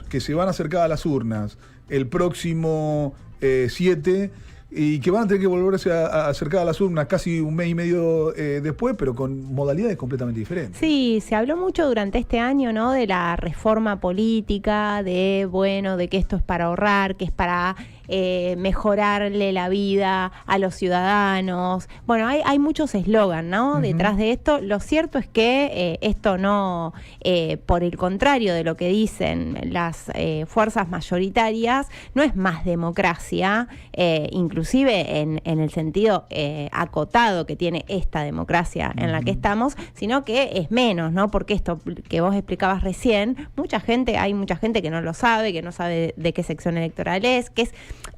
que se van a acercar a las urnas el próximo 7 y que van a tener que volverse a acercar a las urnas casi un mes y medio después, pero con modalidades completamente diferentes. Sí, se habló mucho durante este año, ¿no?, de la reforma política, de que esto es para ahorrar, que es para mejorarle la vida a los ciudadanos. Bueno, hay muchos eslogan, ¿no?, detrás de esto. Lo cierto es que esto no, por el contrario de lo que dicen las fuerzas mayoritarias, no es más democracia, inclusive en el sentido acotado que tiene esta democracia en la que estamos, sino que es menos, ¿no? Porque esto que vos explicabas recién, hay mucha gente que no lo sabe, que no sabe de qué sección electoral es, que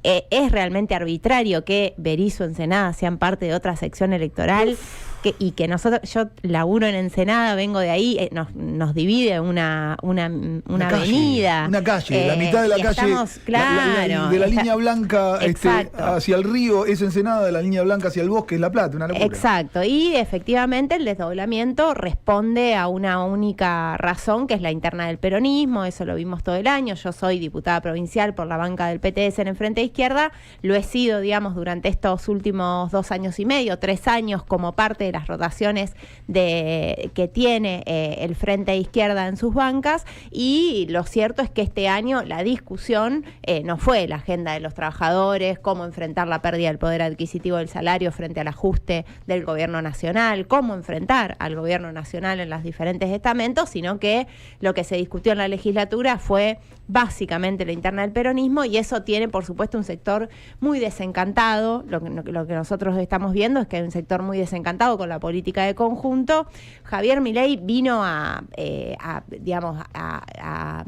es realmente arbitrario que Berisso, Ensenada sean parte de otra sección electoral. Y que yo laburo en Ensenada, vengo de ahí, nos divide una avenida. Una calle, la mitad de la calle. Estamos, claro. De la línea blanca hacia el río es Ensenada, de la línea blanca hacia el bosque es La Plata, una locura. Exacto, y efectivamente el desdoblamiento responde a una única razón, que es la interna del peronismo. Eso lo vimos todo el año. Yo soy diputada provincial por la banca del PTS en el Frente de Izquierda, lo he sido, digamos, durante estos últimos 2 años y medio, 3 años, como parte de las rotaciones que tiene el Frente de Izquierda en sus bancas, y lo cierto es que este año la discusión no fue la agenda de los trabajadores, cómo enfrentar la pérdida del poder adquisitivo del salario frente al ajuste del gobierno nacional, cómo enfrentar al gobierno nacional en los diferentes estamentos, sino que lo que se discutió en la legislatura fue básicamente la interna del peronismo, y eso tiene, por supuesto, un sector muy desencantado. Lo que nosotros estamos viendo es que hay un sector muy desencantado con la política de conjunto. Javier Milei vino a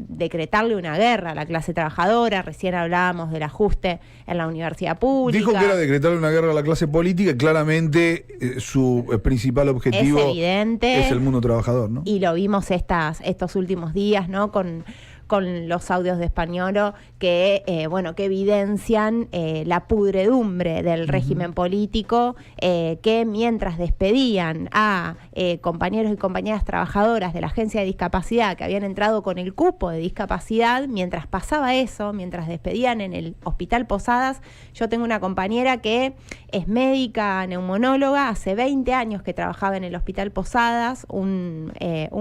decretarle una guerra a la clase trabajadora. Recién hablábamos del ajuste en la universidad pública. Dijo que era decretarle una guerra a la clase política, y claramente su principal objetivo es evidente, es el mundo trabajador, ¿no? Y lo vimos estos últimos días, ¿no?, con los audios de Españolo que evidencian la pudredumbre del régimen político, que mientras despedían a compañeros y compañeras trabajadoras de la agencia de discapacidad que habían entrado con el cupo de discapacidad, mientras pasaba eso, mientras despedían en el Hospital Posadas. Yo tengo una compañera que es médica neumóloga, hace 20 años que trabajaba en el Hospital Posadas, un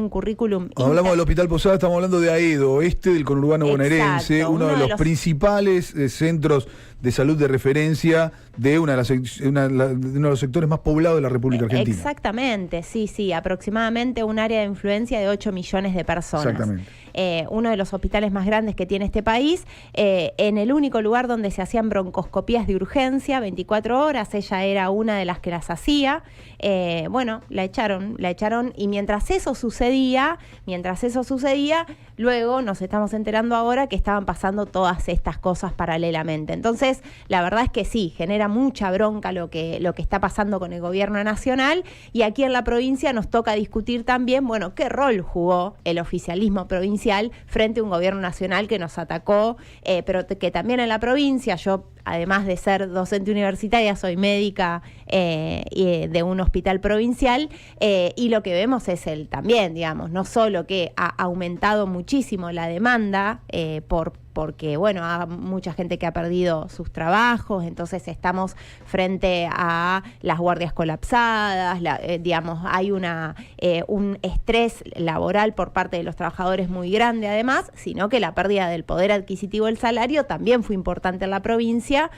currículum. Cuando hablamos del Hospital Posadas estamos hablando de Aedo, del conurbano bonaerense, uno de los principales centros de salud de referencia de uno de los sectores más poblados de la República Argentina. Exactamente, sí, aproximadamente un área de influencia de 8 millones de personas. Exactamente. Uno de los hospitales más grandes que tiene este país, en el único lugar donde se hacían broncoscopías de urgencia 24 horas, ella era una de las que las hacía. La echaron, y mientras eso sucedía, luego nos estamos enterando ahora que estaban pasando todas estas cosas paralelamente. Entonces, la verdad es que sí, genera mucha bronca lo que está pasando con el gobierno nacional, y aquí en la provincia nos toca discutir también, qué rol jugó el oficialismo provincial frente a un gobierno nacional que nos atacó, pero que también en la provincia, yo, además de ser docente universitaria, soy médica de un hospital provincial, y lo que vemos es también, digamos, no solo que ha aumentado muchísimo la demanda porque hay mucha gente que ha perdido sus trabajos, entonces estamos frente a las guardias colapsadas, hay un estrés laboral por parte de los trabajadores muy grande además, sino que la pérdida del poder adquisitivo del salario también fue importante en la provincia,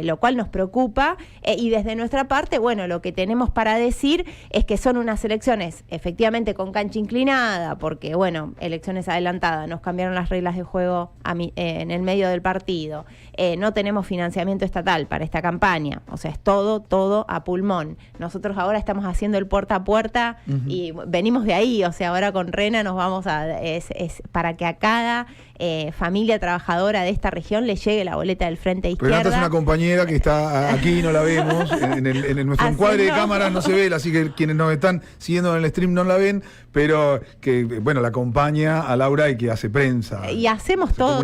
lo cual nos preocupa, y desde nuestra parte, lo que tenemos para decir es que son unas elecciones efectivamente con cancha inclinada, porque elecciones adelantadas, nos cambiaron las reglas de juego en el medio del partido, no tenemos financiamiento estatal para esta campaña, o sea, es todo a pulmón. Nosotros ahora estamos haciendo el puerta a puerta, y venimos de ahí, o sea, ahora con Rena nos vamos es para que a cada familia trabajadora de esta región le llegue la boleta del Frente de Izquierda. Renata es una compañera que está aquí, no la vemos, en nuestro encuadre de cámaras no se ve, así que quienes nos están siguiendo en el stream no la ven, pero que, la acompaña a Laura y que hace prensa. Y hacemos todos,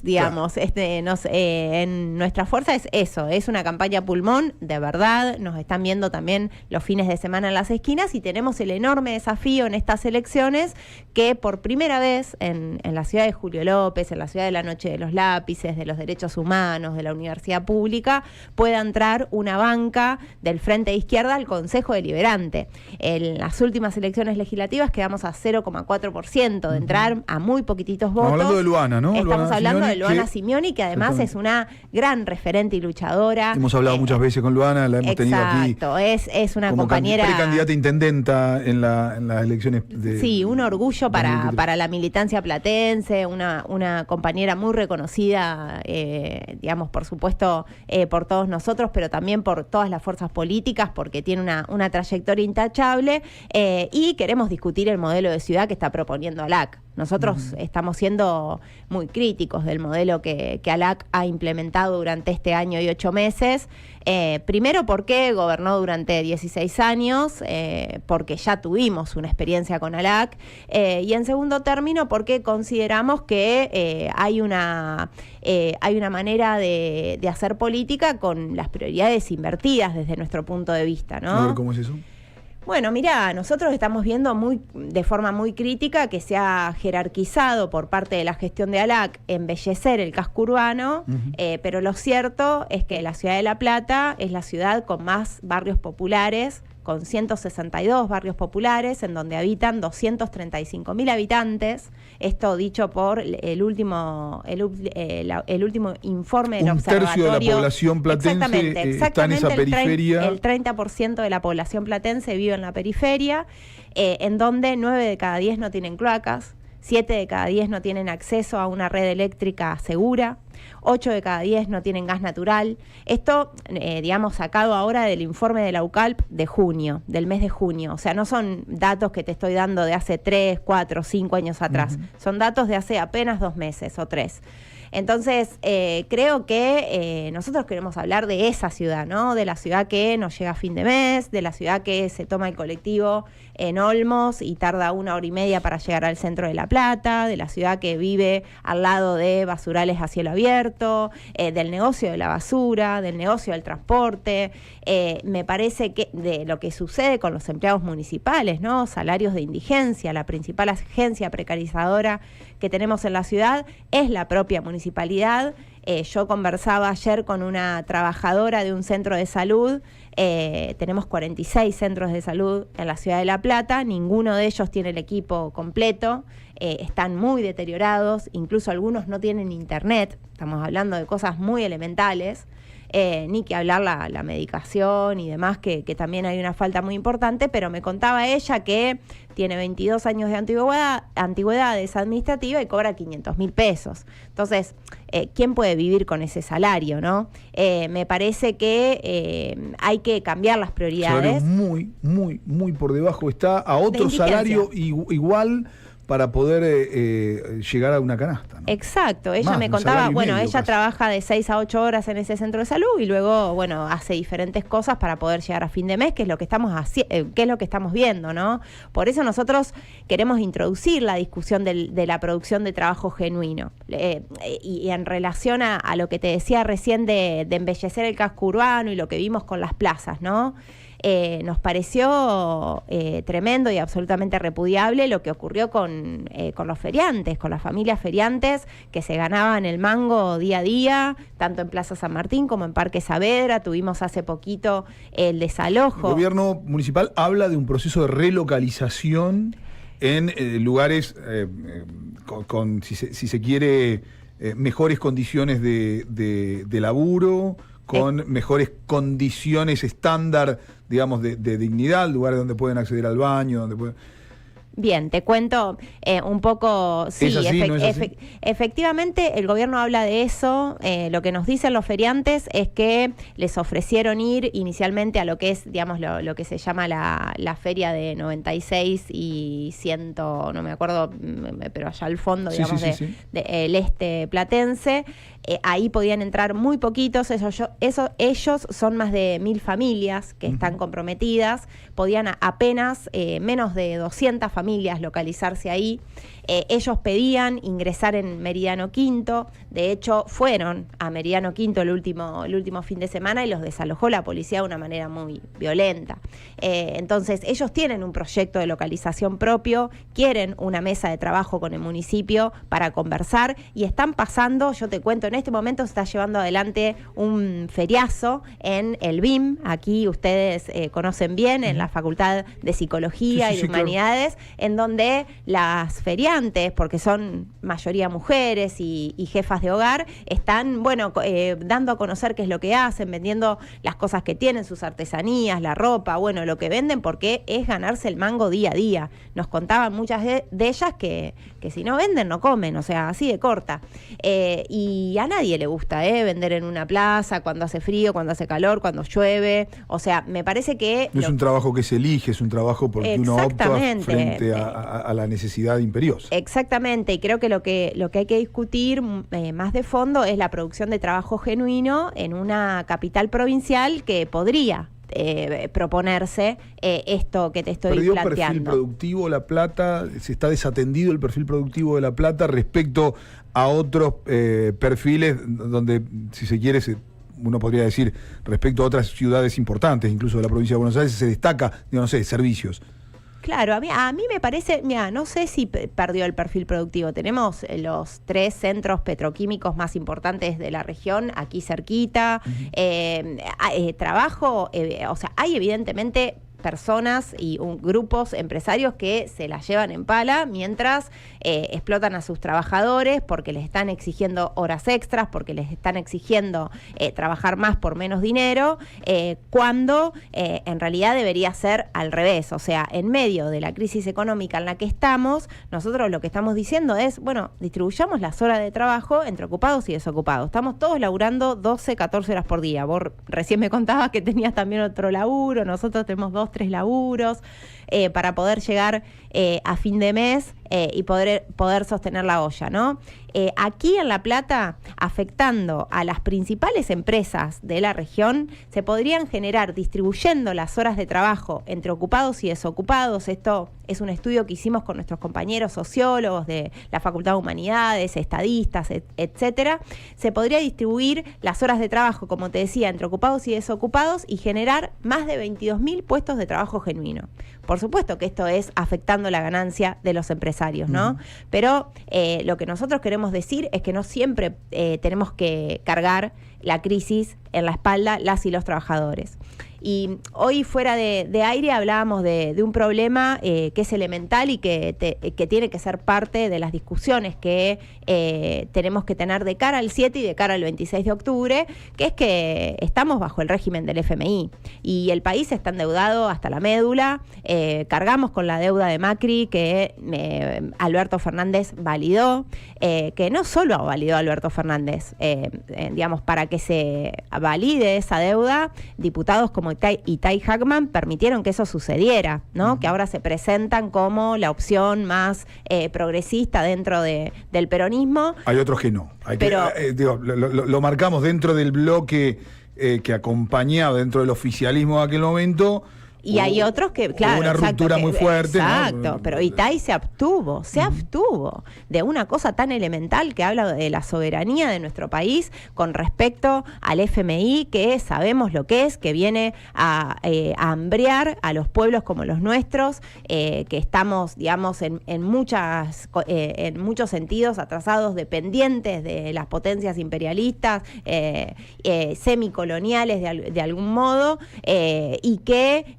digamos. Claro. En nuestra fuerza es eso, es una campaña pulmón, de verdad, nos están viendo también los fines de semana en las esquinas, y tenemos el enorme desafío en estas elecciones que por primera vez en la ciudad de Julio López, en la ciudad de la Noche de los Lápices, de los derechos humanos, de la universidad pública, pueda entrar una banca del Frente de Izquierda al Consejo Deliberante. En las últimas elecciones legislativas quedamos a 0,4% de entrar, a muy poquititos votos. Estamos hablando de Luana, ¿no? Estamos hablando de Luana Simioni, que además es una gran referente y luchadora. Hemos hablado muchas veces con Luana, la hemos tenido aquí. Exacto, es una como compañera... precandidata intendenta en las elecciones de... Sí, un orgullo para la militancia platense, una compañera muy reconocida, digamos, por supuesto, por todos nosotros, pero también por todas las fuerzas políticas, porque tiene una trayectoria intachable, y queremos discutir el modelo de ciudad que está proponiendo ALAC. Nosotros estamos siendo muy críticos del modelo que ALAC ha implementado durante este año y 8 meses. Primero porque gobernó durante 16 años, porque ya tuvimos una experiencia con ALAC, y en segundo término porque consideramos que hay una manera de hacer política con las prioridades invertidas desde nuestro punto de vista, ¿no? A ver, ¿cómo es eso? Bueno, mira, nosotros estamos viendo de forma muy crítica que se ha jerarquizado por parte de la gestión de ALAC embellecer el casco urbano, pero lo cierto es que la ciudad de La Plata es la ciudad con más barrios populares, con 162 barrios populares, en donde habitan 235.000 habitantes. Esto dicho por el último informe del observatorio. Un tercio de la población platense está en esa periferia. El 30% de la población platense vive en la periferia, en donde 9 de cada 10 no tienen cloacas, 7 de cada 10 no tienen acceso a una red eléctrica segura, 8 de cada 10 no tienen gas natural. Esto, digamos, sacado ahora del informe de la UCALP de junio, del mes de junio. O sea, no son datos que te estoy dando de hace 3, 4, 5 años atrás. Son datos de hace apenas 2 meses o 3. Entonces, creo que nosotros queremos hablar de esa ciudad, ¿no? De la ciudad que nos llega a fin de mes, de la ciudad que se toma el colectivo en Olmos y tarda 1 hora y media para llegar al centro de La Plata, de la ciudad que vive al lado de basurales a cielo abierto, del negocio de la basura, del negocio del transporte. Me parece que de lo que sucede con los empleados municipales, ¿no? Salarios de indigencia, la principal agencia precarizadora que tenemos en la ciudad es la propia municipalidad. Yo conversaba ayer con una trabajadora de un centro de salud. Tenemos 46 centros de salud en la ciudad de La Plata, ninguno de ellos tiene el equipo completo, están muy deteriorados, incluso algunos no tienen internet, estamos hablando de cosas muy elementales. Ni que hablar la medicación y demás, que también hay una falta muy importante, pero me contaba ella que tiene 22 años de antigüedad, es administrativa y cobra 500.000 pesos. Entonces, ¿quién puede vivir con ese salario, no? Me parece que hay que cambiar las prioridades. Salario muy por debajo, está a otro salario igual para poder llegar a una canasta, ¿no? Exacto, ella me contaba, bueno, ella trabaja de 6 a 8 horas en ese centro de salud y luego, bueno, hace diferentes cosas para poder llegar a fin de mes, que es lo que estamos viendo, ¿no? Por eso nosotros queremos introducir la discusión de la producción de trabajo genuino. Y en relación a lo que te decía recién de embellecer el casco urbano y lo que vimos con las plazas, ¿no? Nos pareció tremendo y absolutamente repudiable lo que ocurrió con los feriantes, con las familias feriantes que se ganaban el mango día a día, tanto en Plaza San Martín como en Parque Saavedra. Tuvimos hace poquito el desalojo. El gobierno municipal habla de un proceso de relocalización en lugares con si se quiere, mejores condiciones de laburo, con mejores condiciones estándar, digamos, de dignidad, lugares donde pueden acceder al baño, donde pueden... Bien, te cuento un poco. Sí, ¿Es así, no es así? Efectivamente, el gobierno habla de eso. Lo que nos dicen los feriantes es que les ofrecieron ir inicialmente a lo que es, digamos, lo que se llama la feria de 96 y 100, no me acuerdo, pero allá al fondo, digamos, del este platense. Ahí podían entrar muy poquitos, ellos son más de 1.000 familias que están comprometidas, podían apenas menos de 200 familias localizarse ahí. Ellos pedían ingresar en Meridiano Quinto, de hecho fueron a Meridiano Quinto el último fin de semana y los desalojó la policía de una manera muy violenta. Entonces ellos tienen un proyecto de localización propio, quieren una mesa de trabajo con el municipio para conversar y están pasando, yo te cuento, en este momento se está llevando adelante un feriazo en el BIM, aquí ustedes conocen bien, en la Facultad de Psicología y de Humanidades, claro, en donde las feriantes, porque son mayoría mujeres y jefas de hogar, están, bueno, dando a conocer qué es lo que hacen, vendiendo las cosas que tienen, sus artesanías, la ropa, bueno, lo que venden, porque es ganarse el mango día a día. Nos contaban muchas de ellas que si no venden, no comen, o sea, así de corta. Y a nadie le gusta vender en una plaza, cuando hace frío, cuando hace calor, cuando llueve. O sea, me parece que... No es un trabajo que se elige, es un trabajo porque uno opta frente a la necesidad imperiosa. Exactamente, y creo que lo que hay que discutir más de fondo es la producción de trabajo genuino en una capital provincial que podría proponerse esto que te estoy planteando. ¿Perdió perfil productivo La Plata? ¿Se está desatendido el perfil productivo de La Plata respecto a otros perfiles donde, si se quiere, uno podría decir, respecto a otras ciudades importantes, incluso de la provincia de Buenos Aires, se destaca, no sé, servicios? Claro, a mí me parece, mira, no sé si perdió el perfil productivo. Tenemos los 3 centros petroquímicos más importantes de la región, aquí cerquita. Trabajo, o sea, hay evidentemente personas y grupos empresarios que se la llevan en pala mientras explotan a sus trabajadores porque les están exigiendo horas extras, porque les están exigiendo trabajar más por menos dinero, cuando en realidad debería ser al revés. O sea, en medio de la crisis económica en la que estamos, nosotros lo que estamos diciendo es, bueno, distribuyamos las horas de trabajo entre ocupados y desocupados. Estamos todos laburando 12, 14 horas por día. Vos recién me contabas que tenías también otro laburo, nosotros tenemos 2, 3 laburos para poder llegar a fin de mes y poder sostener la olla, ¿no? Aquí en La Plata, afectando a las principales empresas de la región, se podrían generar, distribuyendo las horas de trabajo entre ocupados y desocupados. Esto es un estudio que hicimos con nuestros compañeros sociólogos de la Facultad de Humanidades, estadistas, etcétera. Se podría distribuir las horas de trabajo, como te decía, entre ocupados y desocupados y generar más de 22.000 puestos de trabajo genuino. Por supuesto que esto es afectando la ganancia de los empresarios, ¿no? Pero lo que nosotros queremos decir es que no siempre tenemos que cargar la crisis en la espalda las y los trabajadores. Y hoy fuera de aire hablábamos de un problema que es elemental y que tiene que ser parte de las discusiones que tenemos que tener de cara al 7 y de cara al 26 de octubre, que es que estamos bajo el régimen del FMI y el país está endeudado hasta la médula, cargamos con la deuda de Macri que Alberto Fernández validó, que no solo validó Alberto Fernández, digamos, para que se valide esa deuda, diputados como Itay Hackman permitieron que eso sucediera, ¿no? Que ahora se presentan como la opción más progresista dentro del peronismo. Hay otros que no. Lo marcamos dentro del bloque que acompañaba dentro del oficialismo de aquel momento. Y hay otros que, claro, una ruptura muy fuerte. Exacto, ¿no? Pero Itay se abstuvo de una cosa tan elemental que habla de la soberanía de nuestro país con respecto al FMI, que sabemos lo que es, que viene a hambrear a los pueblos como los nuestros, que estamos, digamos, en muchos sentidos atrasados, dependientes de las potencias imperialistas, semicoloniales de algún modo, y que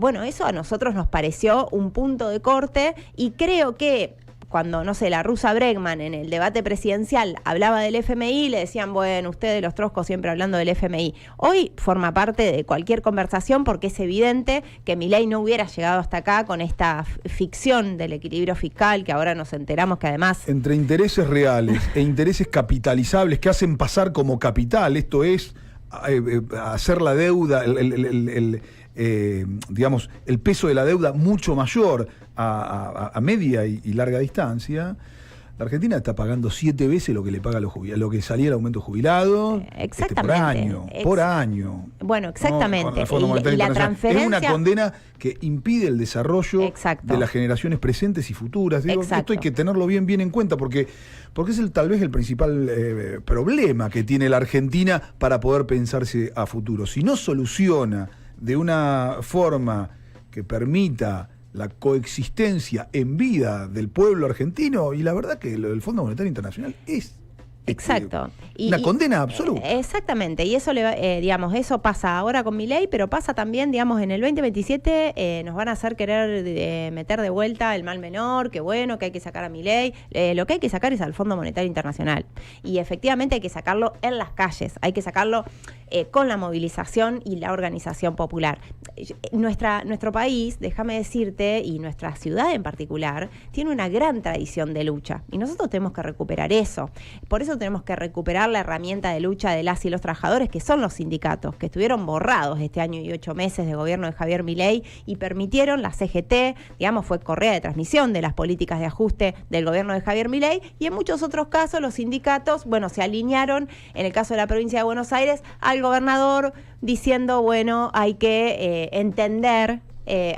bueno, eso a nosotros nos pareció un punto de corte y creo que cuando, no sé, la rusa Bregman en el debate presidencial hablaba del FMI, le decían, bueno, ustedes los troscos siempre hablando del FMI. Hoy forma parte de cualquier conversación porque es evidente que Milei no hubiera llegado hasta acá con esta ficción del equilibrio fiscal que ahora nos enteramos que además... Entre intereses reales e intereses capitalizables que hacen pasar como capital, esto es hacer la deuda, digamos, el peso de la deuda mucho mayor a media y larga distancia. La Argentina está pagando 7 veces lo que le paga a los jubilados, lo que salía el aumento jubilado. Exactamente. Por año. Bueno, exactamente. ¿no? Y la transferencia... Es una condena que impide el desarrollo Exacto. de las generaciones presentes y futuras. Digo, esto hay que tenerlo bien en cuenta porque es tal vez el principal problema que tiene la Argentina para poder pensarse a futuro. Si no soluciona de una forma que permita la coexistencia en vida del pueblo argentino, y la verdad que lo del Fondo Monetario Internacional es exacto. Una condena absoluta. Exactamente, y eso digamos, eso pasa ahora con Milei, pero pasa también, digamos, en el 2027 nos van a hacer querer meter de vuelta el mal menor, que bueno, que hay que sacar a Milei. Lo que hay que sacar es al Fondo Monetario Internacional. Y efectivamente hay que sacarlo en las calles, hay que sacarlo con la movilización y la organización popular. Nuestro país, déjame decirte, y nuestra ciudad en particular, tiene una gran tradición de lucha, y nosotros tenemos que recuperar eso. Por eso tenemos que recuperar la herramienta de lucha de las y los trabajadores, que son los sindicatos, que estuvieron borrados este año y 8 meses de gobierno de Javier Milei y permitieron la CGT, digamos, fue correa de transmisión de las políticas de ajuste del gobierno de Javier Milei, y en muchos otros casos los sindicatos, bueno, se alinearon, en el caso de la provincia de Buenos Aires, al gobernador diciendo, bueno, hay que entender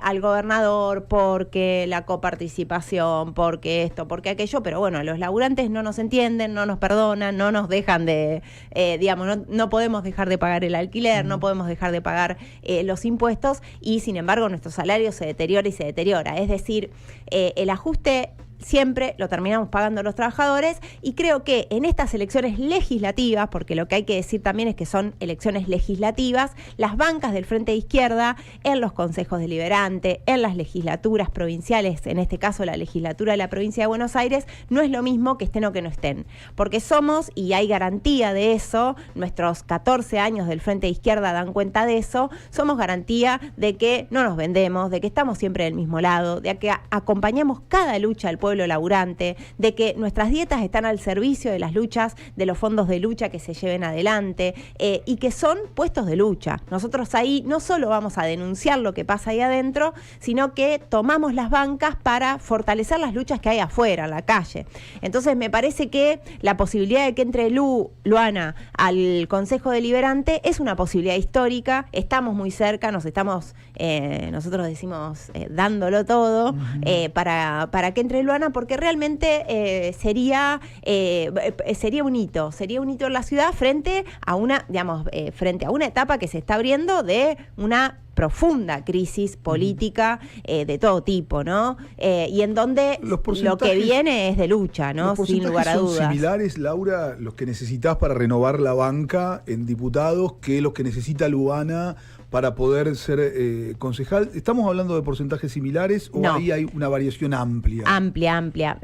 al gobernador porque la coparticipación, porque esto, porque aquello, pero bueno, los laburantes no nos entienden, no nos perdonan, no nos dejan de, digamos, no podemos dejar de pagar el alquiler, no podemos dejar de pagar los impuestos, y sin embargo nuestro salario se deteriora y se deteriora. Es decir, el ajuste siempre lo terminamos pagando los trabajadores, y creo que en estas elecciones legislativas, porque lo que hay que decir también es que son elecciones legislativas, las bancas del Frente de Izquierda, en los consejos deliberantes, en las legislaturas provinciales, en este caso la legislatura de la provincia de Buenos Aires, no es lo mismo que estén o que no estén, porque somos, y hay garantía de eso, nuestros 14 años del Frente de Izquierda dan cuenta de eso, somos garantía de que no nos vendemos, de que estamos siempre del mismo lado, de que acompañamos cada lucha del pueblo laburante, de que nuestras dietas están al servicio de las luchas, de los fondos de lucha que se lleven adelante, y que son puestos de lucha. Nosotros ahí no solo vamos a denunciar lo que pasa ahí adentro, sino que tomamos las bancas para fortalecer las luchas que hay afuera, en la calle. Entonces me parece que la posibilidad de que entre Luana al Consejo Deliberante es una posibilidad histórica. Estamos muy cerca, nos estamos, nosotros decimos, dándolo todo para que entre Luana, porque realmente sería un hito en la ciudad frente a una, digamos, frente a una etapa que se está abriendo de una profunda crisis política de todo tipo, ¿no? Y en donde lo que viene es de lucha, ¿no? Sin lugar a dudas. ¿Son similares, Laura, los que necesitas para renovar la banca en diputados que los que necesita Luana para poder ser concejal? ¿Estamos hablando de porcentajes similares o no, ahí hay una variación amplia? Amplia.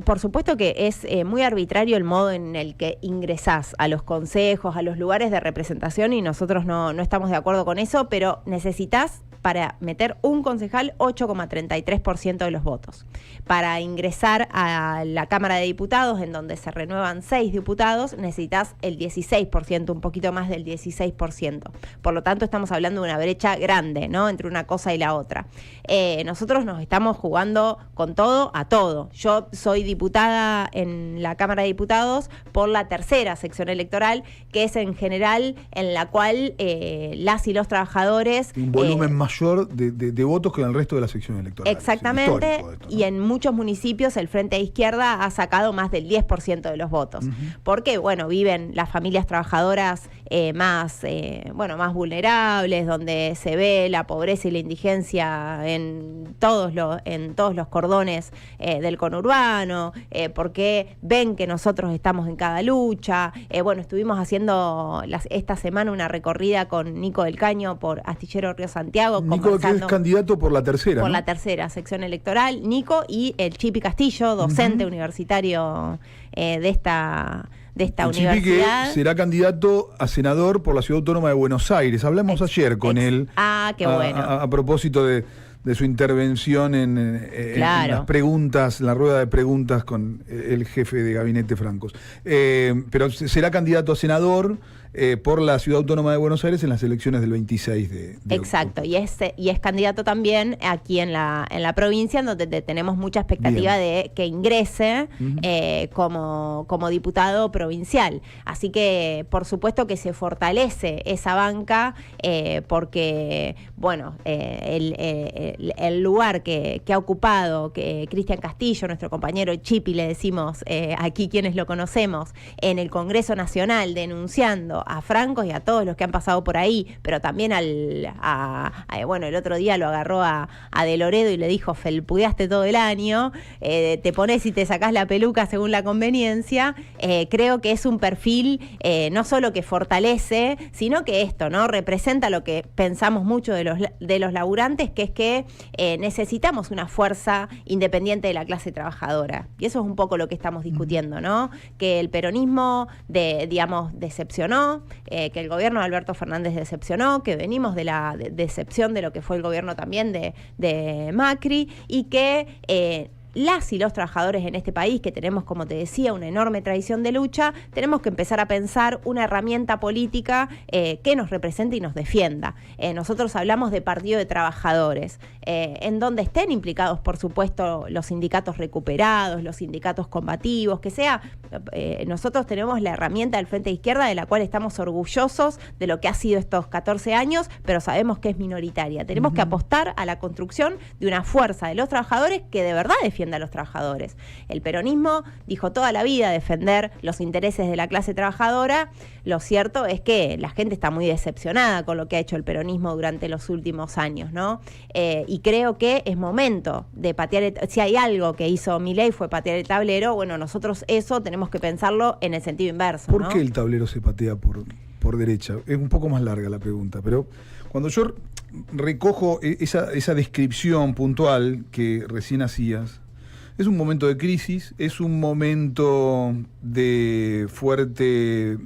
Por supuesto que es muy arbitrario el modo en el que ingresás a los consejos, a los lugares de representación, y nosotros no estamos de acuerdo con eso, pero necesitas, para meter un concejal, 8,33% de los votos. Para ingresar a la Cámara de Diputados, en donde se renuevan 6 diputados, necesitas el 16%, un poquito más del 16%. Por lo tanto, estamos hablando de una brecha grande, ¿no?, entre una cosa y la otra. Nosotros nos estamos jugando con todo a todo. Yo soy diputada en la Cámara de Diputados por la tercera sección electoral, que es en general en la cual las y los trabajadores... Un volumen mayor de votos que en el resto de la sección electoral. Exactamente, esto, ¿no? Y en muchos municipios el Frente de Izquierda ha sacado más del 10% de los votos. Porque, bueno, viven las familias trabajadoras más vulnerables, donde se ve la pobreza y la indigencia en todos los cordones del conurbano, porque ven que nosotros estamos en cada lucha. Estuvimos haciendo esta semana una recorrida con Nico del Caño por Astillero Río Santiago. Nico, que es candidato por la tercera, por ¿no? la tercera sección electoral, Nico, y el Chipi Castillo, docente universitario de esta universidad. Chipi, que será candidato a senador por la Ciudad Autónoma de Buenos Aires. Hablamos ayer con él. Qué bueno. A propósito de de su intervención en las preguntas, en la rueda de preguntas con el jefe de gabinete Francos. Pero será candidato a senador por la Ciudad Autónoma de Buenos Aires en las elecciones del 26 de Exacto, y es candidato también aquí en la provincia, en donde tenemos mucha expectativa de que ingrese como diputado provincial. Así que, por supuesto que se fortalece esa banca, porque, bueno, el lugar que ha ocupado Cristian Castillo, nuestro compañero Chipi, le decimos aquí quienes lo conocemos, en el Congreso Nacional, denunciando a Francos y a todos los que han pasado por ahí, pero también bueno, el otro día lo agarró a De Loredo y le dijo: felpudeaste todo el año, te pones y te sacás la peluca según la conveniencia. Creo que es un perfil no solo que fortalece, sino que esto, ¿no?, representa lo que pensamos mucho de los laburantes, que es que necesitamos una fuerza independiente de la clase trabajadora. Y eso es un poco lo que estamos discutiendo, ¿no? Que el peronismo, decepcionó, que el gobierno de Alberto Fernández decepcionó, que venimos de la decepción de lo que fue el gobierno también de Macri, y que las y los trabajadores en este país, que tenemos, como te decía, una enorme tradición de lucha, tenemos que empezar a pensar una herramienta política que nos represente y nos defienda. Nosotros hablamos de partido de trabajadores, en donde estén implicados, por supuesto, los sindicatos recuperados, los sindicatos combativos, que sea. Nosotros tenemos la herramienta del Frente de Izquierda, de la cual estamos orgullosos de lo que ha sido estos 14 años, pero sabemos que es minoritaria. Tenemos que apostar a la construcción de una fuerza de los trabajadores que de verdad defienda a los trabajadores. El peronismo dijo toda la vida defender los intereses de la clase trabajadora. Lo cierto es que la gente está muy decepcionada con lo que ha hecho el peronismo durante los últimos años, ¿no? Y creo que es momento de patear, si hay algo que hizo Milei fue patear el tablero. Bueno, nosotros eso tenemos que pensarlo en el sentido inverso, ¿no? ¿Por qué el tablero se patea por derecha? Es un poco más larga la pregunta, pero cuando yo recojo esa descripción puntual que recién hacías, es un momento de crisis, es un momento de fuerte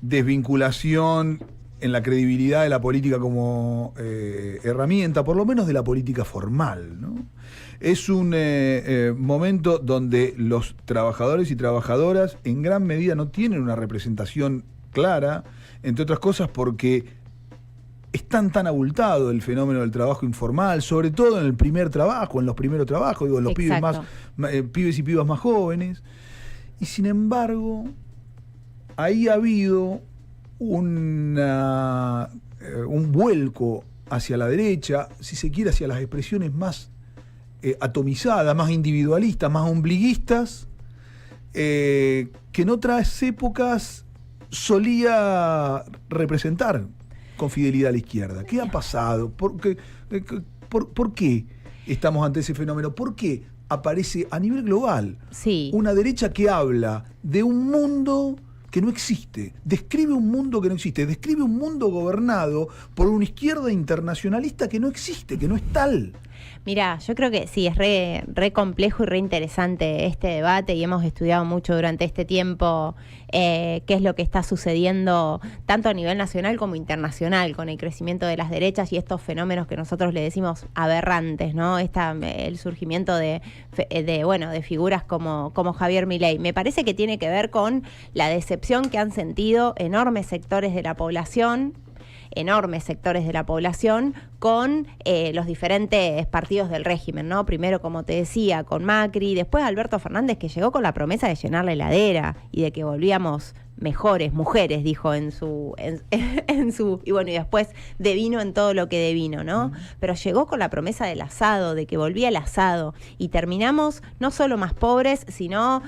desvinculación en la credibilidad de la política como herramienta, por lo menos de la política formal, ¿no? Es un momento donde los trabajadores y trabajadoras en gran medida no tienen una representación clara, entre otras cosas porque es tan abultado el fenómeno del trabajo informal, sobre todo en el primer trabajo, en los primeros trabajos, digo, los pibes y pibas más jóvenes. Y sin embargo, ahí ha habido un vuelco hacia la derecha, si se quiere, hacia las expresiones más atomizadas, más individualistas, más ombliguistas, que en otras épocas solía representar con fidelidad a la izquierda. ¿Qué ha pasado? ¿Por qué estamos ante ese fenómeno? ¿Por qué aparece a nivel global una derecha que habla de un mundo que no existe, describe un mundo que no existe, describe un mundo gobernado por una izquierda internacionalista que no existe, que no es tal? Mirá, yo creo que sí, es re complejo y re interesante este debate, y hemos estudiado mucho durante este tiempo qué es lo que está sucediendo tanto a nivel nacional como internacional con el crecimiento de las derechas y estos fenómenos que nosotros le decimos aberrantes, ¿no? El surgimiento de figuras como Javier Milei. Me parece que tiene que ver con la decepción que han sentido enormes sectores de la población con los diferentes partidos del régimen, ¿no? Primero, como te decía, con Macri, después Alberto Fernández, que llegó con la promesa de llenar la heladera y de que volvíamos mejores mujeres, dijo en su y bueno, y después devino en todo lo que devino, ¿no? Pero llegó con la promesa del asado, de que volvía el asado, y terminamos no solo más pobres, sino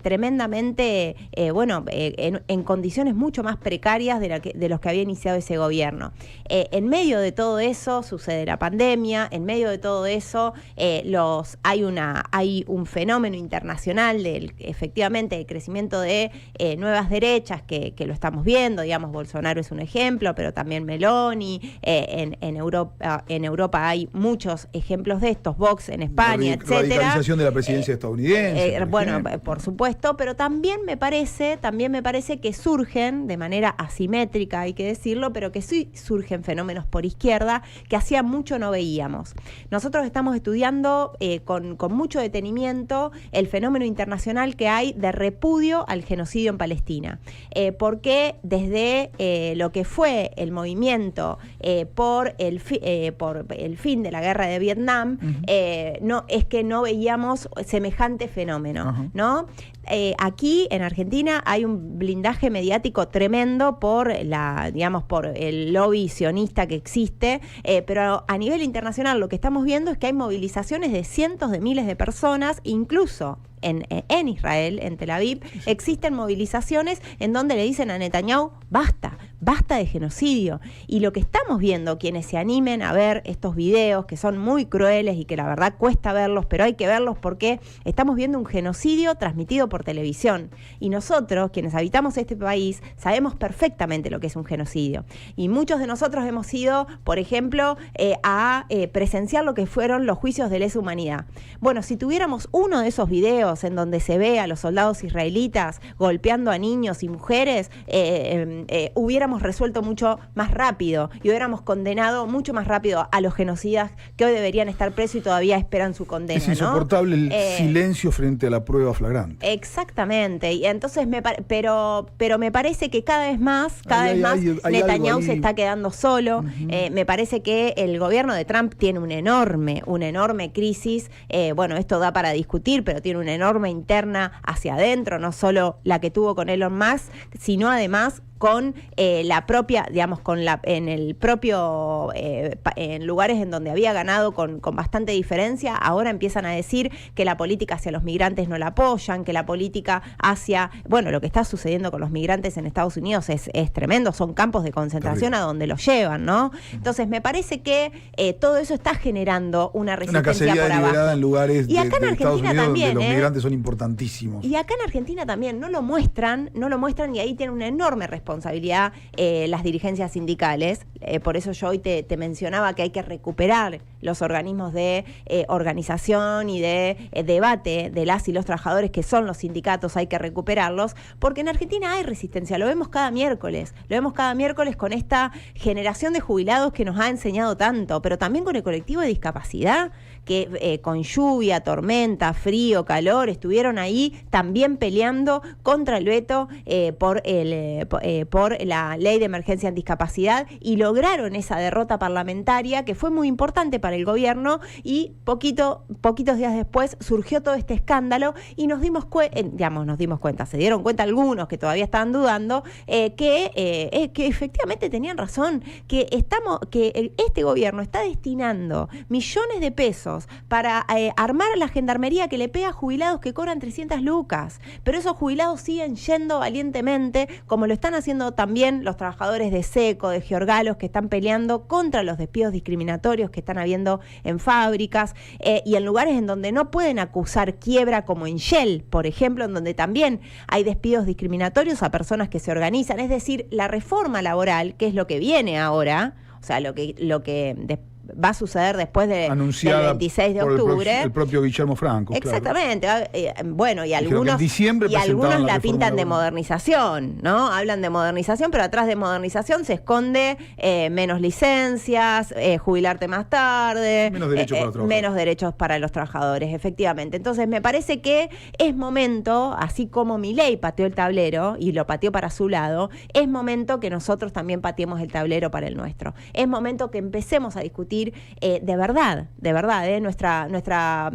tremendamente en condiciones mucho más precarias de los que había iniciado ese gobierno. En medio de todo eso sucede la pandemia, en medio de todo eso hay un fenómeno internacional efectivamente del crecimiento de nuevas derechas, derechas que lo estamos viendo, digamos, Bolsonaro es un ejemplo, pero también Meloni, en Europa hay muchos ejemplos de estos, Vox en España, etcétera. Radicalización de la presidencia estadounidense. Bueno, por supuesto, pero también me parece que surgen de manera asimétrica, hay que decirlo, pero que sí surgen fenómenos por izquierda que hacía mucho no veíamos. Nosotros estamos estudiando con mucho detenimiento el fenómeno internacional que hay de repudio al genocidio en Palestina, porque desde lo que fue el movimiento por el fin de la guerra de Vietnam, no veíamos semejante fenómeno, ¿no? Aquí en Argentina hay un blindaje mediático tremendo por el lobby sionista que existe, pero a nivel internacional lo que estamos viendo es que hay movilizaciones de cientos de miles de personas, incluso en Israel, en Tel Aviv, existen movilizaciones en donde le dicen a Netanyahu, basta de genocidio. Y lo que estamos viendo, quienes se animen a ver estos videos, que son muy crueles y que la verdad cuesta verlos, pero hay que verlos porque estamos viendo un genocidio transmitido por televisión. Y nosotros, quienes habitamos este país, sabemos perfectamente lo que es un genocidio. Y muchos de nosotros hemos ido, por ejemplo, a presenciar lo que fueron los juicios de lesa humanidad. Bueno, si tuviéramos uno de esos videos en donde se ve a los soldados israelitas golpeando a niños y mujeres, hubiéramos resuelto mucho más rápido y hubiéramos condenado mucho más rápido a los genocidas que hoy deberían estar presos y todavía esperan su condena. Es insoportable, ¿no? El silencio frente a la prueba flagrante. Exactamente. Y entonces pero me parece que cada vez más Netanyahu se está quedando solo. Me parece que el gobierno de Trump tiene una enorme crisis. Bueno, esto da para discutir, pero tiene una enorme interna hacia adentro, no solo la que tuvo con Elon Musk, sino además con la propia, digamos, en lugares en donde había ganado con bastante diferencia, ahora empiezan a decir que la política hacia los migrantes no la apoyan, que la política lo que está sucediendo con los migrantes en Estados Unidos es tremendo, son campos de concentración a donde los llevan, ¿no? Entonces me parece que todo eso está generando una resistencia por abajo. En lugares y acá en Estados Argentina Unidos también, donde los migrantes son importantísimos. Y acá en Argentina también no lo muestran y ahí tiene una enorme responsabilidad las dirigencias sindicales. Por eso yo hoy te mencionaba que hay que recuperar los organismos de organización y de debate de las y los trabajadores que son los sindicatos, hay que recuperarlos, porque en Argentina hay resistencia, lo vemos cada miércoles con esta generación de jubilados que nos ha enseñado tanto, pero también con el colectivo de discapacidad, que con lluvia, tormenta, frío, calor, estuvieron ahí también peleando contra el veto por la ley de emergencia en discapacidad y lograron esa derrota parlamentaria que fue muy importante para el gobierno y poquitos días después surgió todo este escándalo y nos dimos cuenta, se dieron cuenta algunos que todavía estaban dudando, que efectivamente tenían razón, que este gobierno está destinando millones de pesos para armar a la gendarmería que le pega a jubilados que cobran 300 lucas, pero esos jubilados siguen yendo valientemente, como lo están haciendo también los trabajadores de SECO, de Giorgalos, que están peleando contra los despidos discriminatorios que están habiendo en fábricas y en lugares en donde no pueden acusar quiebra, como en Shell, por ejemplo, en donde también hay despidos discriminatorios a personas que se organizan. Es decir, la reforma laboral, que es lo que viene ahora, o sea, lo que va a suceder después del 26 de octubre. El propio Guillermo Franco. Exactamente. Claro. Y algunos la pintan de modernización, ¿no? Hablan de modernización, pero atrás de modernización se esconde menos licencias, jubilarte más tarde, menos derechos para los trabajadores, efectivamente. Entonces me parece que es momento, así como Milei pateó el tablero y lo pateó para su lado, es momento que nosotros también pateemos el tablero para el nuestro. Es momento que empecemos a discutir de verdad, nuestra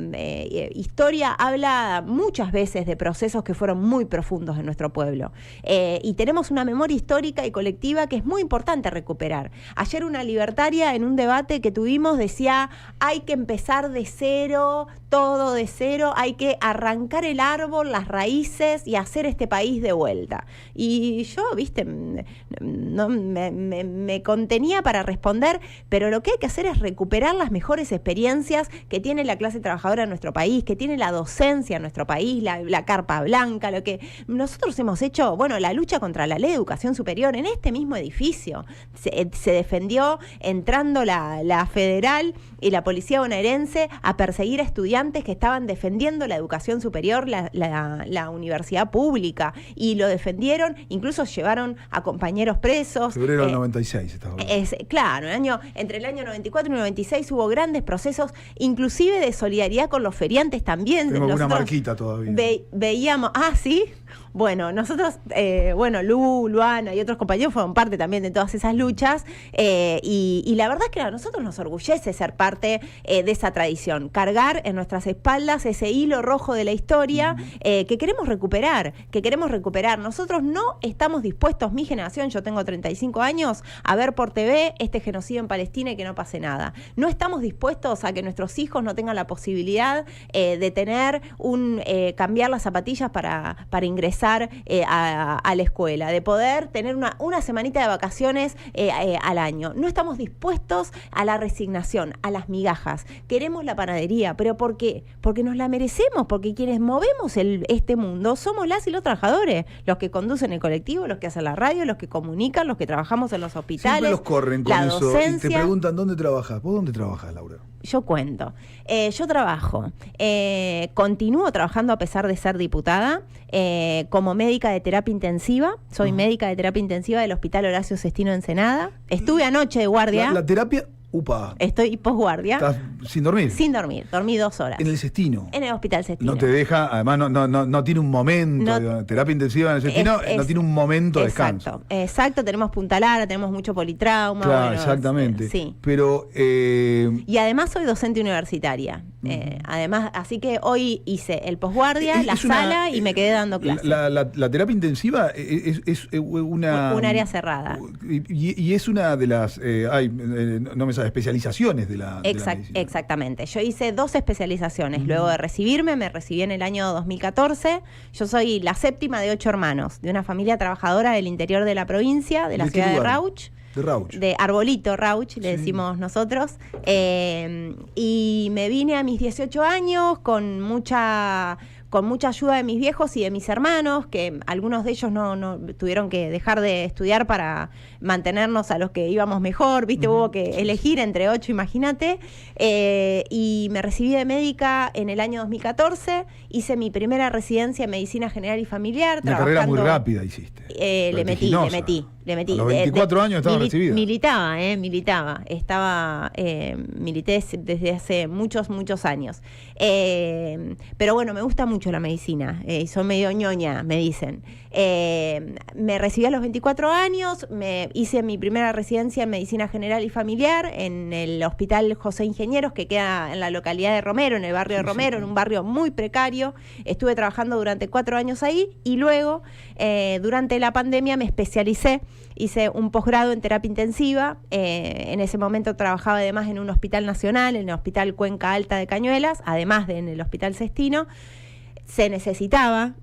historia habla muchas veces de procesos que fueron muy profundos en nuestro pueblo y tenemos una memoria histórica y colectiva que es muy importante recuperar. Ayer una libertaria en un debate que tuvimos decía, hay que empezar de cero todo de cero, hay que arrancar el árbol, las raíces y hacer este país de vuelta. Y yo, viste, no, me contenía para responder, pero lo que hay que hacer es recuperar las mejores experiencias que tiene la clase trabajadora en nuestro país, que tiene la docencia en nuestro país, la carpa blanca, lo que nosotros hemos hecho, bueno, la lucha contra la ley de educación superior en este mismo edificio. Se defendió entrando la federal y la policía bonaerense a perseguir a estudiantes que estaban defendiendo la educación superior, la universidad pública, y lo defendieron, incluso llevaron a compañeros presos. Febrero del 96 estaba hablando. Claro, entre el año 94 y 96 hubo grandes procesos, inclusive de solidaridad con los feriantes también. Tengo una marquita todavía. Veíamos, ¿sí? Bueno, nosotros, Luana y otros compañeros fueron parte también de todas esas luchas, y la verdad es que a nosotros nos orgullece ser parte de esa tradición, cargar en nuestras espaldas ese hilo rojo de la historia que queremos recuperar, Nosotros no estamos dispuestos, mi generación, yo tengo 35 años, a ver por TV este genocidio en Palestina y que no pase nada. No estamos dispuestos a que nuestros hijos no tengan la posibilidad de tener cambiar las zapatillas para ingresar a la escuela, de poder tener una semanita de vacaciones al año. No estamos dispuestos a la resignación, a las migajas. Queremos la panadería, ¿pero por qué? Porque nos la merecemos, porque quienes movemos este mundo somos las y los trabajadores, los que conducen el colectivo, los que hacen la radio, los que comunican, los que trabajamos en los hospitales. Siempre los corren con la eso docencia. Y te preguntan, ¿dónde trabajas? ¿Vos dónde trabajas, Laura? Yo cuento. Yo trabajo. Continúo trabajando a pesar de ser diputada como médica de terapia intensiva. Soy médica de terapia intensiva del Hospital Horacio Sestino de Ensenada. Estuve anoche de guardia. La terapia... Upa. Estoy posguardia. ¿Estás sin dormir? Sin dormir. Dormí 2 horas. ¿En el Sestino? En el Hospital Sestino. No te deja, además no tiene un momento, terapia intensiva en el Sestino, no tiene un momento de descanso. Exacto, tenemos Punta Lara, tenemos mucho politrauma. Claro, bueno, exactamente. Sí. Pero... y además soy docente universitaria. Además, así que hoy hice el posguardia, la sala y me quedé dando clases. La terapia intensiva es un área cerrada. Y es una de las... no me sale especializaciones de la medicina. Exactamente. Yo hice 2 especializaciones. Luego de recibirme, me recibí en el año 2014. Yo soy la 7ª de 8 hermanos, de una familia trabajadora del interior de la provincia, de la ciudad de Rauch. De Arbolito Rauch, le decimos nosotros. Y me vine a mis 18 años con mucha ayuda de mis viejos y de mis hermanos, que algunos de ellos no tuvieron que dejar de estudiar para mantenernos a los que íbamos mejor, ¿viste? Hubo que elegir entre 8, imagínate. Y me recibí de médica en el año 2014, hice mi primera residencia en medicina general y familiar. Una carrera muy rápida hiciste. Le metí. A los 24 años estaba recibida. Militaba. Milité desde hace muchos años. Pero bueno, me gusta mucho la medicina. Soy medio ñoña, me dicen. Me recibí a los 24 años, hice mi primera residencia en medicina general y familiar en el Hospital José Ingenieros, que queda en la localidad de Romero, en el barrio de Romero, en un barrio muy precario. Estuve trabajando durante 4 años ahí y luego, durante la pandemia, me especialicé. Hice un posgrado en terapia intensiva. En ese momento trabajaba además en un hospital nacional, en el Hospital Cuenca Alta de Cañuelas, además de en el Hospital Sestino. Se necesitaba,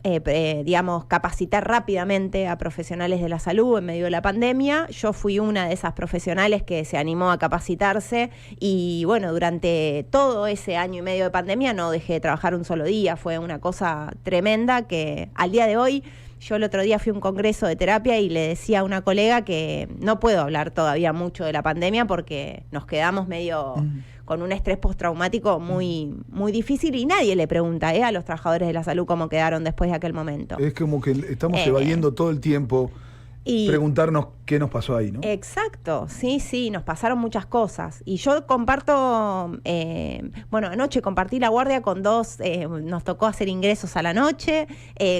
capacitar rápidamente a profesionales de la salud en medio de la pandemia. Yo fui una de esas profesionales que se animó a capacitarse y, bueno, durante todo ese año y medio de pandemia no dejé de trabajar un solo día. Fue una cosa tremenda que al día de hoy... Yo el otro día fui a un congreso de terapia y le decía a una colega que no puedo hablar todavía mucho de la pandemia porque nos quedamos medio con un estrés postraumático muy difícil y nadie le pregunta a los trabajadores de la salud cómo quedaron después de aquel momento. Es como que estamos evadiendo todo el tiempo preguntarnos qué nos pasó ahí, ¿no? Exacto, sí, nos pasaron muchas cosas. Y yo comparto, anoche compartí la guardia con 2, nos tocó hacer ingresos a la noche,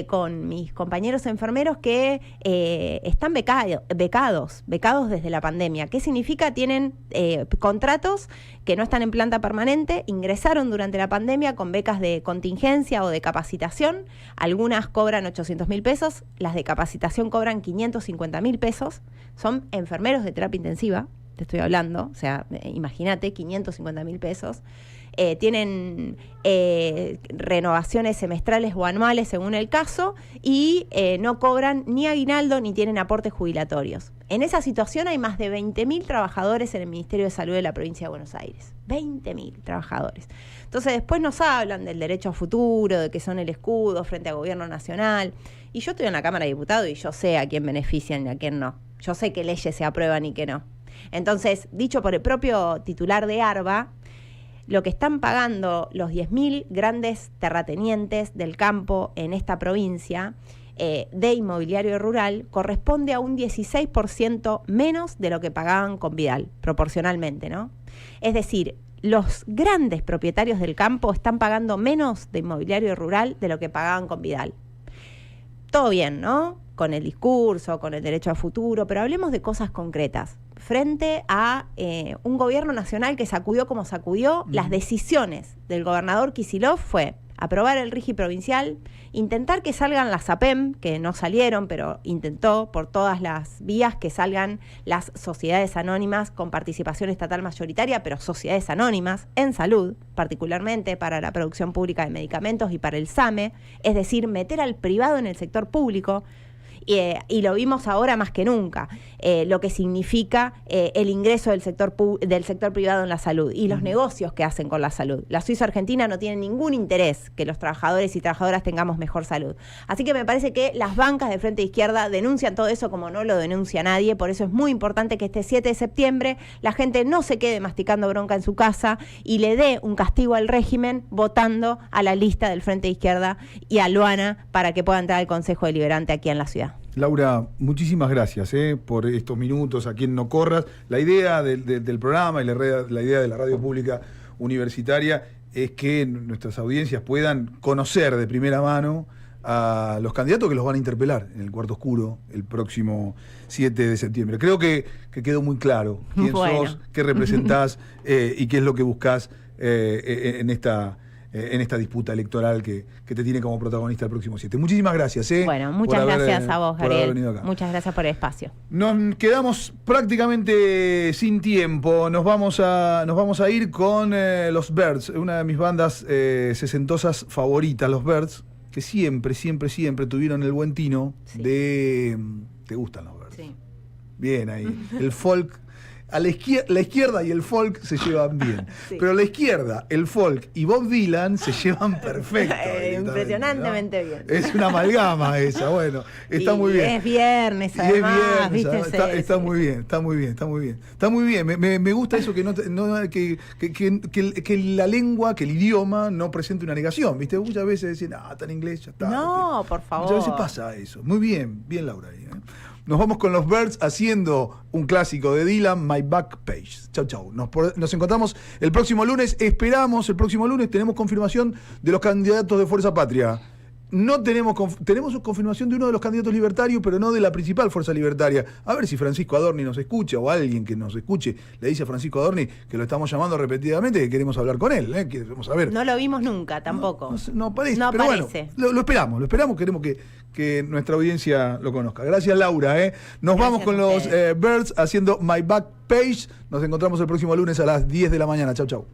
con mis compañeros enfermeros que están becados desde la pandemia. ¿Qué significa? Tienen contratos que no están en planta permanente, ingresaron durante la pandemia con becas de contingencia o de capacitación. Algunas cobran 800.000 pesos, las de capacitación cobran 550.000 pesos. Son enfermeros de terapia intensiva, te estoy hablando, o sea, imagínate, 550.000 pesos. tienen renovaciones semestrales o anuales según el caso y no cobran ni aguinaldo ni tienen aportes jubilatorios. En esa situación hay más de 20.000 trabajadores en el Ministerio de Salud de la provincia de Buenos Aires. 20.000 trabajadores. Entonces después nos hablan del derecho a futuro, de que son el escudo frente al gobierno nacional. Y yo estoy en la Cámara de Diputados y yo sé a quién benefician y a quién no. Yo sé qué leyes se aprueban y qué no. Entonces, dicho por el propio titular de ARBA, lo que están pagando los 10.000 grandes terratenientes del campo en esta provincia de inmobiliario rural corresponde a un 16% menos de lo que pagaban con Vidal, proporcionalmente, ¿no? Es decir, los grandes propietarios del campo están pagando menos de inmobiliario rural de lo que pagaban con Vidal. Todo bien, ¿no? Con el discurso, con el derecho a futuro, pero hablemos de cosas concretas. Frente a un gobierno nacional que sacudió como sacudió, las decisiones del gobernador Kicillof fue aprobar el RIGI provincial, intentar que salgan las APEM, que no salieron, pero intentó por todas las vías que salgan las sociedades anónimas con participación estatal mayoritaria, pero sociedades anónimas en salud, particularmente para la producción pública de medicamentos y para el SAME, es decir, meter al privado en el sector público. Y lo vimos ahora más que nunca, lo que significa el ingreso del sector privado en la salud y los negocios que hacen con la salud. La Suiza Argentina no tiene ningún interés que los trabajadores y trabajadoras tengamos mejor salud. Así que me parece que las bancas de Frente Izquierda denuncian todo eso como no lo denuncia nadie. Por eso es muy importante que este 7 de septiembre la gente no se quede masticando bronca en su casa y le dé un castigo al régimen votando a la lista del Frente Izquierda y a Luana para que pueda entrar al Consejo Deliberante aquí en la ciudad. Laura, muchísimas gracias por estos minutos aquí en No Corras. La idea del programa y la idea de la radio pública universitaria es que nuestras audiencias puedan conocer de primera mano a los candidatos que los van a interpelar en el Cuarto Oscuro el próximo 7 de septiembre. Creo que quedó muy claro quién sos, qué representás y qué es lo que buscás en esta disputa electoral que te tiene como protagonista el próximo 7. Muchísimas gracias. Bueno, muchas gracias a vos, Gabriel. Muchas gracias por el espacio. Nos quedamos prácticamente sin tiempo. Nos vamos a ir con los Byrds, una de mis bandas sesentosas favoritas, los Byrds, que siempre tuvieron el buen tino de... ¿Te gustan los Byrds? Sí. Bien ahí. El folk... La izquierda y el folk se llevan bien. Sí. Pero la izquierda, el folk y Bob Dylan se llevan perfecto. Impresionantemente, ¿no? Bien. Es una amalgama esa, bueno, está muy bien. Es viernes, además. Es viernes, ¿viste? Está muy bien, está muy bien, está muy bien. Está muy bien, me gusta eso que que la lengua, que el idioma no presente una negación, ¿viste? Muchas veces decían, está en inglés, ya está. No, ¿viste? Por favor. Muchas veces pasa eso. Muy bien, Laura ahí, ¿eh? Nos vamos con los Byrds haciendo un clásico de Dylan, My Back Page. Chau, chau. Nos encontramos el próximo lunes. Esperamos el próximo lunes. Tenemos confirmación de los candidatos de Fuerza Patria. No tenemos confirmación de uno de los candidatos libertarios, pero no de la principal fuerza libertaria. A ver si Francisco Adorni nos escucha o alguien que nos escuche le dice a Francisco Adorni que lo estamos llamando repetidamente, que queremos hablar con él. Queremos saber. No lo vimos nunca, tampoco. No aparece. Pero aparece. Bueno, lo esperamos. Queremos que nuestra audiencia lo conozca. Gracias, Laura. Nos vamos con los Byrds haciendo My Back Page. Nos encontramos el próximo lunes a las 10 de la mañana. Chau, chau.